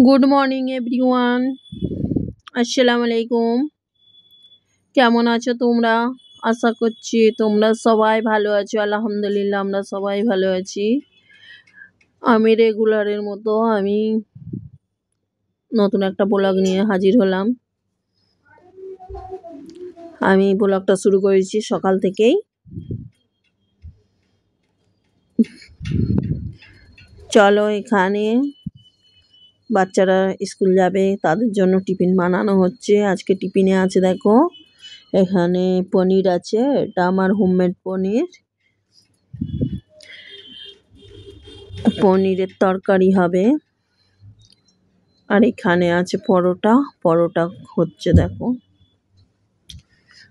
Good morning everyone, আসসালামু আলাইকুম। কেমন আছো তোমরা? আশা করছি তোমরা সবাই ভালো আছো। আলহামদুলিল্লাহ, আমরা সবাই ভালো আছি। আমি রেগুলারের মতো আমি নতুন একটা ব্লগ নিয়ে হাজির হলাম। আমি ব্লগটা শুরু করেছি সকাল থেকেই। চলো, এখানে বাচ্চারা স্কুল যাবে, তাদের জন্য টিফিন বানানো হচ্ছে। আজকে টিফিনে আছে, দেখো এখানে পনির আছে, এটা আমার হোমমেড পনিরের তরকারি হবে। আর এখানে আছে পরোটা হচ্ছে, দেখো।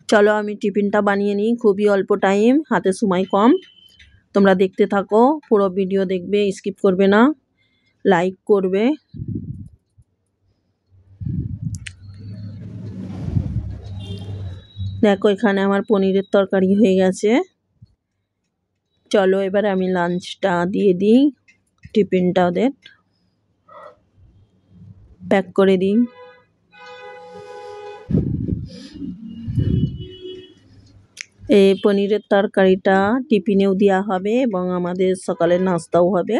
চলো আমি টিফিনটা বানিয়ে নিই, খুবই অল্প টাইম, হাতে সময় কম। তোমরা দেখতে থাকো, পুরো ভিডিও দেখবে, স্কিপ করবে না, লাইক করবে। দেখো এখানে আমার পনিরের তরকারি হয়ে গেছে। চলো এবার আমি লাঞ্চটা দিয়ে দিই, টিফিনটা ওদের প্যাক করে দিই। এই পনিরের তরকারিটা টিফিনেও দেওয়া হবে এবং আমাদের সকালের নাস্তাও হবে।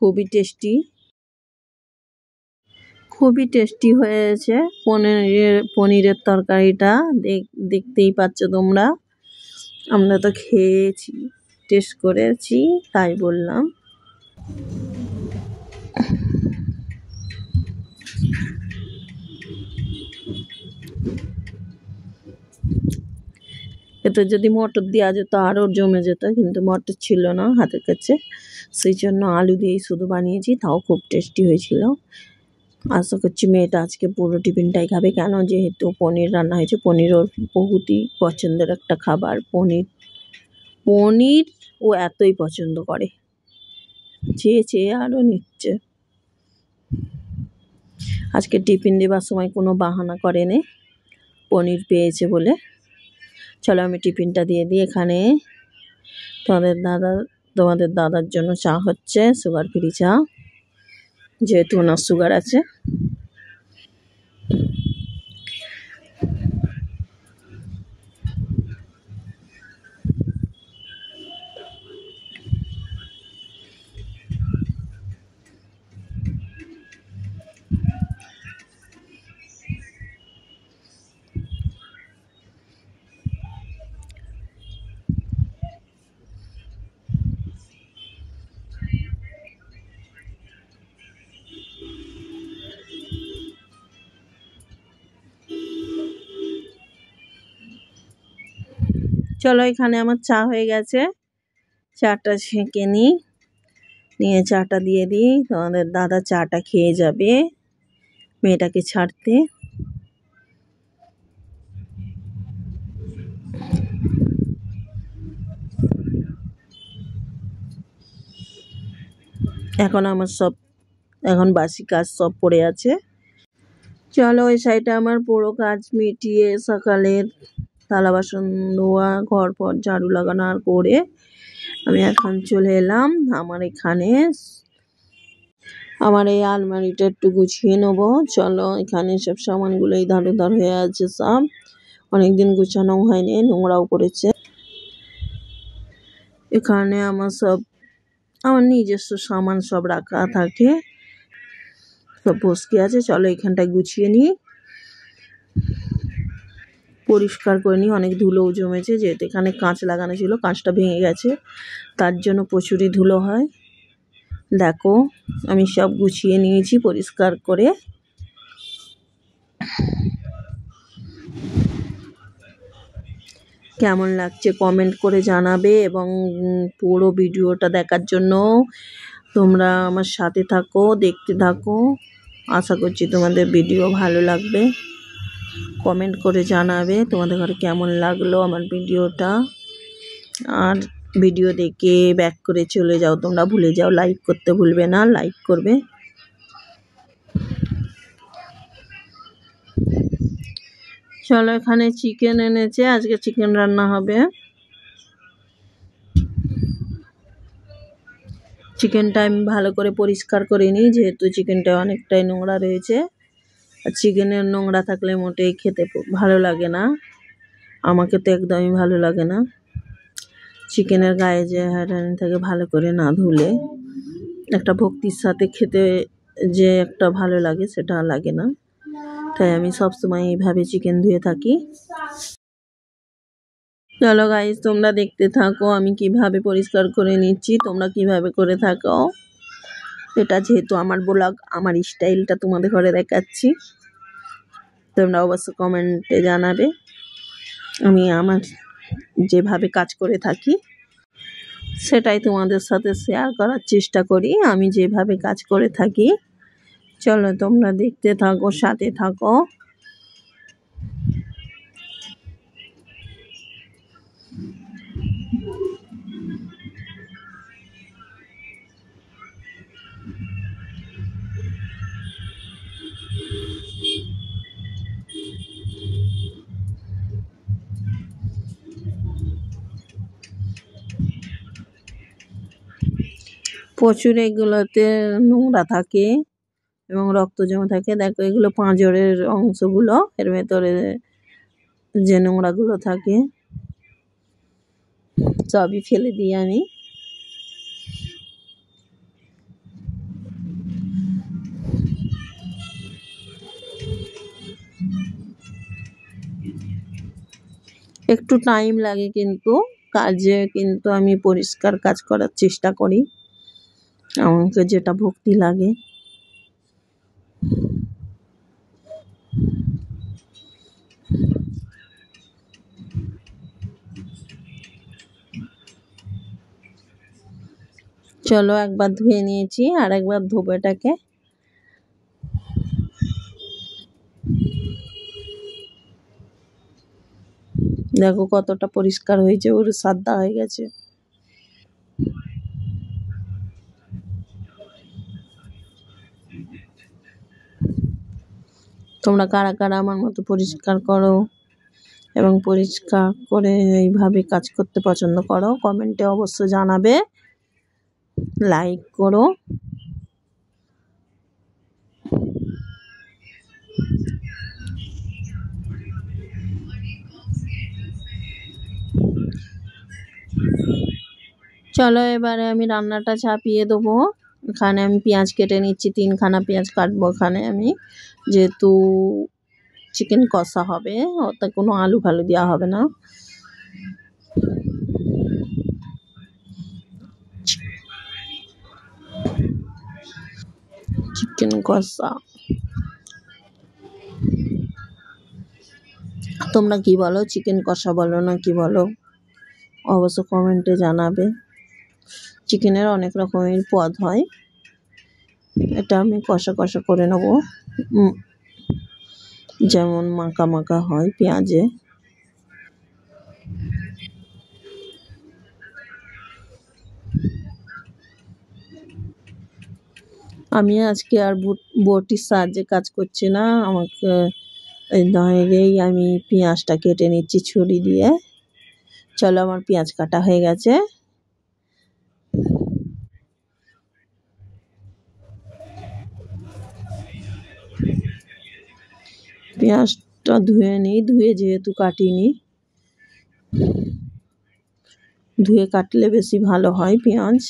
খুবই টেস্টি হয়েছে পনিরের তরকারিটা। দেখতেই পাচ্ছ তোমরা, আমরা তো খেয়েছি, টেস্ট করেছি, তাই বললাম। এতে যদি মটর দেওয়া যেত আরও জমে যেত, কিন্তু মটর ছিল না হাতের কাছে, সেই জন্য আলু দিয়েই শুধু বানিয়েছি, তাও খুব টেস্টি হয়েছিল। আশা করছি মেয়েটা আজকে পুরো টিফিনটাই খাবে, কেন যেহেতু পনির রান্না হয়েছে। পনির ওর বহুতই পছন্দের একটা খাবার। পনির ও এতই পছন্দ করে, চেয়ে চেয়ে আরও নিচ্ছে। আজকে টিফিন দেবার সময় কোনো বাহানা করেনি, পনির পেয়েছে বলে। চলো আমি টিফিনটা দিয়ে দিই। এখানে তোমাদের দাদার জন্য চা হচ্ছে, সুগার ফ্রি চা, যেহেতু ওনার সুগার আছে। চলো এখানে আমার চা হয়ে গেছে, চাটা ছেঁকে নিয়ে চাটা দিয়ে দিই। তোমাদের দাদা চাটা খেয়ে যাবে মেয়েটাকে ছাড়তে। এখন বাসি কাজ সব পড়ে আছে। চলো ওই সাইডে আমার পুরো কাজ মিটিয়ে সকালের থালা বাসন ধোয়া, ঘর পর ঝাড়ু লাগানো আর করে আমি এখন চলে এলাম আমার এই আলমারিটা একটু গুছিয়ে নেবো। চলো এখানে সব সামানগুলো ধার উধার হয়ে আছে, সব অনেকদিন গুছানো হয়নি, নোংরাও পড়েছে। এখানে আমার নিজস্ব সামান সব রাখা থাকে, সব বসকে আছে। চলো এখানটায় গুছিয়ে নিই, পরিষ্কার করে নিই। অনেক ধুলোও জমেছে, যেহেতু এখানে কাঁচ লাগানো ছিল, কাঁচটা ভেঙে গেছে, তার জন্য প্রচুরই ধুলো হয়। দেখো আমি সব গুছিয়ে নিয়েছি পরিষ্কার করে। কেমন লাগছে কমেন্ট করে জানাবে, এবং পুরো ভিডিওটা দেখার জন্য তোমরা আমার সাথে থাকো, দেখতে থাকো। আশা করছি তোমাদের ভিডিও ভালো লাগবে। কমেন্ট করে জানাবে তোমাদের ঘরে কেমন লাগলো আমার ভিডিওটা। আর ভিডিও দেখে ব্যাক করে চলে যাও, তোমরা ভুলে যাও, লাইক করতে ভুলবে না, লাইক করবে। চলো এখানে চিকেন এনেছে, আজকে চিকেন রান্না হবে। চিকেনটা আমি ভালো করে পরিষ্কার করে নিই, যেহেতু চিকেনটা অনেকটাই নোংরা রয়েছে। আর চিকেনের নোংরা থাকলে মোটেই খেতে ভালো লাগে না, আমাকে তো একদমই ভালো লাগে না। চিকেনের গায়ে যে হাড়ানি থাকে ভালো করে না ধুলে একটা ভক্তির সাথে খেতে যে একটা ভালো লাগে সেটা লাগে না। তাই আমি সবসময় এইভাবে চিকেন ধুয়ে থাকি। চলো গাইস, তোমরা দেখতে থাকো আমি কিভাবে পরিষ্কার করে নিচ্ছি, তোমরা কিভাবে করে থাকো। এটা যেহেতু আমার ব্লগ, আমার স্টাইলটা তোমাদের ঘরে দেখাচ্ছি, তোমরা অবশ্য কমেন্টে জানাবে। আমি আমার যেভাবে কাজ করে থাকি সেটাই তোমাদের সাথে শেয়ার করার চেষ্টা করি, আমি যেভাবে কাজ করে থাকি। চলো তোমরা দেখতে থাকো, সাথে থাকো। প্রচুর এগুলোতে নোংরা থাকে এবং রক্ত জমে থাকে। দেখো এগুলো পাঁজরের অংশগুলো, এর ভেতরে যে নোংরাগুলো থাকে সবই ফেলে দিই আমি। একটু টাইম লাগে কিন্তু কাজে, কিন্তু আমি পরিষ্কার কাজ করার চেষ্টা করি, আমাকে যেটা ভক্তি লাগে। চলো একবার ধুয়ে নিয়েছি, আর একবার ধোবো এটাকে। দেখো কতটা পরিষ্কার হয়েছে, ওর সাদা হয়ে গেছে। তোমরা কারা কারা আমার মতো পরিষ্কার করো এবং পরিষ্কার করে এইভাবে কাজ করতে পছন্দ করো, কমেন্টে অবশ্য জানাবে, লাইক করো। চলো এবারে আমি রান্নাটা চাপিয়ে দেবো। এখানে আমি পেঁয়াজ কেটে নিচ্ছি, 3খানা পেঁয়াজ কাটবো এখানে আমি, যেহেতু চিকেন কষা হবে, ওতে কোনো আলু ফালু দেওয়া হবে না। চিকেন কষা, তোমরা কি বলো, চিকেন কষা বলো না কি বলো অবশ্য কমেন্টে জানাবে। চিকেনের অনেক রকমের পদ হয়, এটা আমি কষা কষা করে নেব, যেমন মাখা মাখা হয় পেঁয়াজে। আমি আজকে আর বটির সাহায্যে কাজ করছি না, আমাকে এই দাঁড়িয়েই আমি পেঁয়াজটা কেটে নিচ্ছি ছুরি দিয়ে। চলো আমার পেঁয়াজ কাটা হয়ে গেছে। পেঁয়াজটা ধুয়ে নিই, ধুয়ে যেহেতু কাটিনি, ধুয়ে কাটলে বেশি ভালো হয় পেঁয়াজ।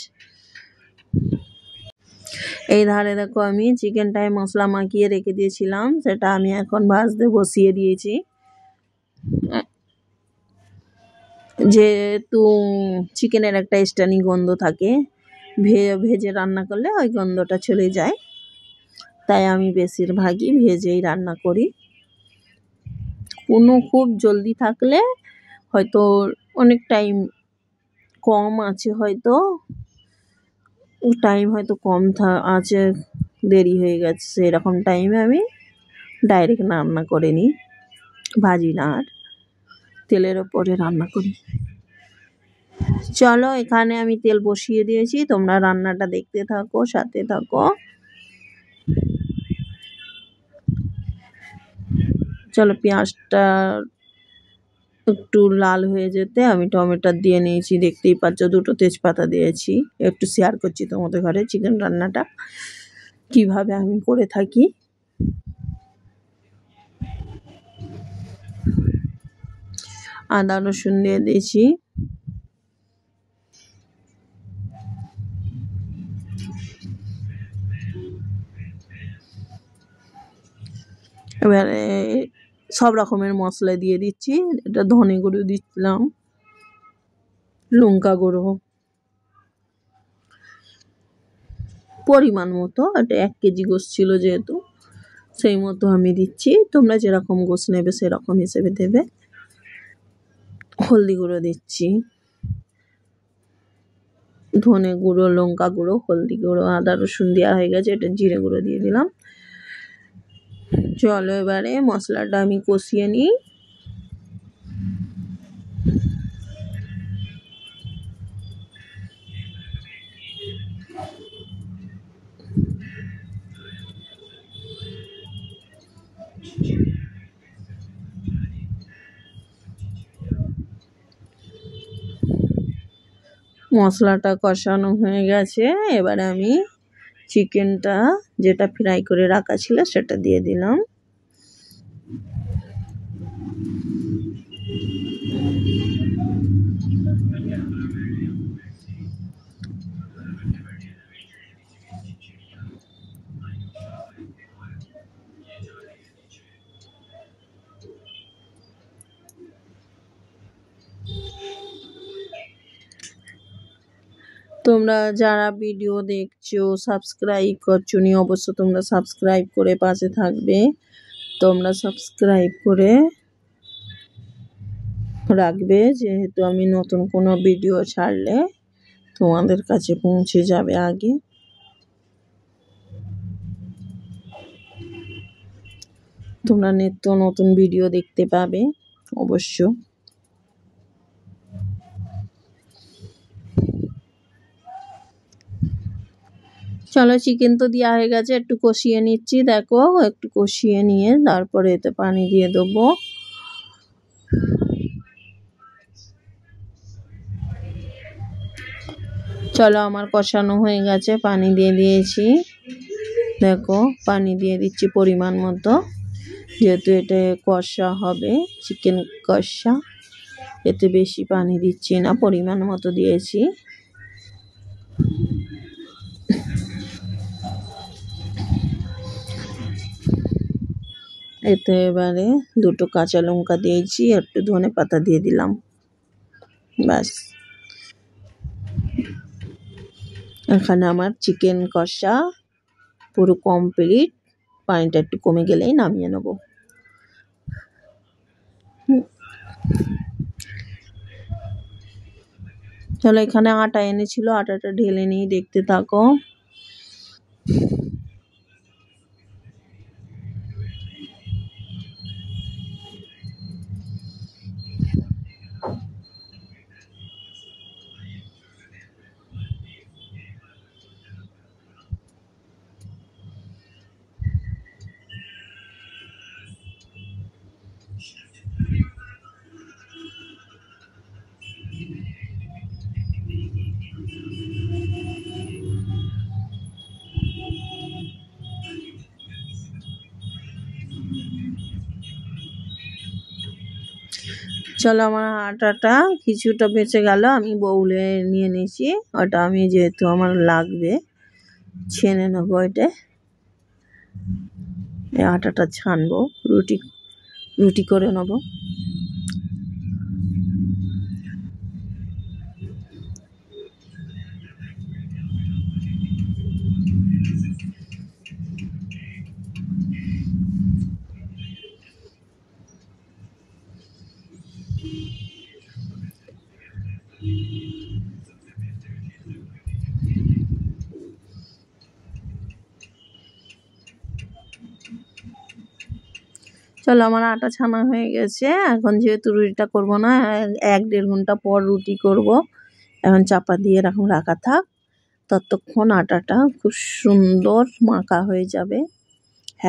এই ধারে দেখো আমি চিকেনটায় মশলা মাখিয়ে রেখে দিয়েছিলাম, সেটা আমি এখন ভাজতে বসিয়ে দিয়েছি। যেহেতু চিকেনের একটা স্ট্যানি গন্ধ থাকে, ভেজে রান্না করলে ওই গন্ধটা চলে যায়, তাই আমি বেশিরভাগই ভেজেই রান্না করি। কোনো খুব জলদি থাকলে হয়তো অনেক টাইম কম আছে, হয়তো টাইম হয়তো কম আছে, দেরি হয়ে গেছে, সেরকম টাইমে আমি ডাইরেক্ট রান্না করে নিই, ভাজি না, আর তেলের ওপরে রান্না করি। চলো এখানে আমি তেল বসিয়ে দিয়েছি, তোমরা রান্নাটা দেখতে থাকো, সাথে থাকো। চলো পেঁয়াজটা একটু লাল হয়ে যেতে আমি টমেটো দিয়ে নিয়েছি, দেখতেই পাচ্ছ দুটো তেজপাতা দিয়েছি। একটু শেয়ার করছি তোমাদের ঘরে চিকেন রান্নাটা কিভাবে আমি করে থাকি। আদা রসুন দিয়ে দিয়েছি, এবারে সব রকমের মশলা দিয়ে দিচ্ছি। এটা ধনে গুঁড়ো দিচ্ছিলাম, লঙ্কা গুঁড়ো পরিমাণ মতো, এটা 1 কেজি গোশ ছিল যেহেতু সেই মতো আমি দিচ্ছি। তোমরা যেরকম গোশ নেবে সেরকম হিসেবে দেবে। হলদি গুঁড়ো দিচ্ছি, ধনে গুঁড়ো, লঙ্কা গুঁড়ো, হলদি গুঁড়ো, আদা রসুন দেওয়া হয়ে গেছে। এটা জিরে গুঁড়ো দিয়ে দিলাম। চলো এবারে মশলাটা আমি কষিয়ে নিই। মশলাটা কষানো হয়ে গেছে, এবারে আমি চিকেনটা যেটা ফ্রাই করে রাখা ছিল সেটা দিয়ে দিলাম। তোমরা যারা ভিডিও দেখছো সাবস্ক্রাইব করছো নি, অবশ্য তোমরা সাবস্ক্রাইব করে পাশে থাকবে। তোমরা সাবস্ক্রাইব করে রাখবে, যেহেতু আমি নতুন কোনো ভিডিও ছাড়লে তোমাদের কাছে পৌঁছে যাবে আগে। তোমরা নিত্য নতুন ভিডিও দেখতে পাবে অবশ্য। চলো চিকেন তো দেওয়া হয়ে গেছে, একটু কষিয়ে নিচ্ছি। দেখো একটু কষিয়ে নিয়ে তারপরে এতে পানি দিয়ে দেবো। চলো আমার কষানো হয়ে গেছে, পানি দিয়ে দিয়েছি। দেখো পানি দিয়ে দিচ্ছি পরিমাণ মতো, যেহেতু এটা কষা হবে, চিকেন কষা, এতে বেশি পানি দিচ্ছি না, পরিমাণ মতো দিয়েছি। এতে এবারে দুটো কাঁচা লঙ্কা দিয়েছি, একটু ধনে পাতা দিয়ে দিলাম, ব্যাস। এখানে আমার চিকেন কষা পুরো কমপ্লিট। পানিটা একটু কমে গেলেই নামিয়ে নেব। চলো এখানে আটা এনেছিল, আটাটা ঢেলে নিয়ে দেখতে থাকো। চলো আমার আটাটা কিছুটা বেঁচে গেল, আমি বউলে নিয়ে নিয়েছি। ওটা আমি যেহেতু আমার লাগবে ছেনে নেবো, এটা এই আটাটা ছানবো, রুটি রুটি করে নেবো। চলো আমার আটা ছানা হয়ে গেছে। এখন যেহেতু রুটিটা করব না, 1-1.5 ঘন্টা পর রুটি করব। এখন চাপা দিয়ে এরকম রাখা থাক, ততক্ষণ আটাটা খুব সুন্দর মাখা হয়ে যাবে।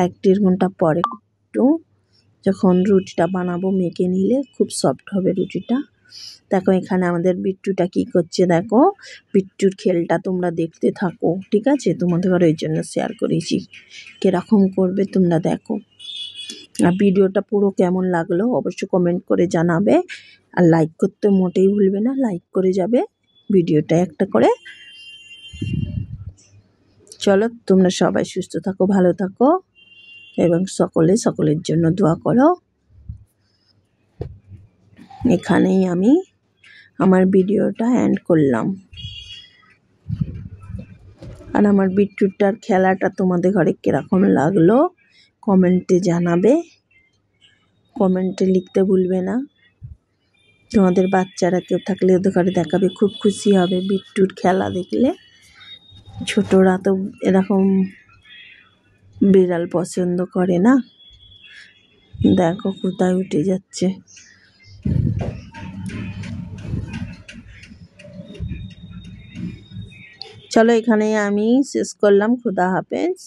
1-1.5 ঘন্টা পরে একটু যখন রুটিটা বানাবো মেখে নিলে খুব সফট হবে রুটিটা। দেখো এখানে আমাদের বিট্টুটা কি করছে, দেখো বিট্টুর খেলটা তোমরা দেখতে থাকো, ঠিক আছে? তোমাদের ঘরে ওই জন্য শেয়ার করেছি, কিরকম করবে তোমরা দেখো। আর ভিডিওটা পুরো কেমন লাগলো অবশ্যই কমেন্ট করে জানাবে, আর লাইক করতে মোটেই ভুলবে না, লাইক করে যাবে ভিডিওটা একটা করে। চলো তোমরা সবাই সুস্থ থাকো, ভালো থাকো এবং সকলের জন্য দোয়া করো। এখানেই আমি আমার ভিডিওটা এন্ড করলাম। আর আমার বিট্টুটার খেলাটা তোমাদের ঘরে কিরকম লাগলো কমেন্টে জানাবে, কমেন্টে লিখতে ভুলবে না। তোমাদের বাচ্চারা কেউ থাকলে ওদের ঘরে দেখাবে, খুব খুশি হবে বিট্টুর খেলা দেখলে। ছোটরা তো এরকম বিড়াল পছন্দ করে না, দেখো কোথায় উঠে যাচ্ছে। চলো এখানে আমি শেষ করলাম, খুদা হাফেজ।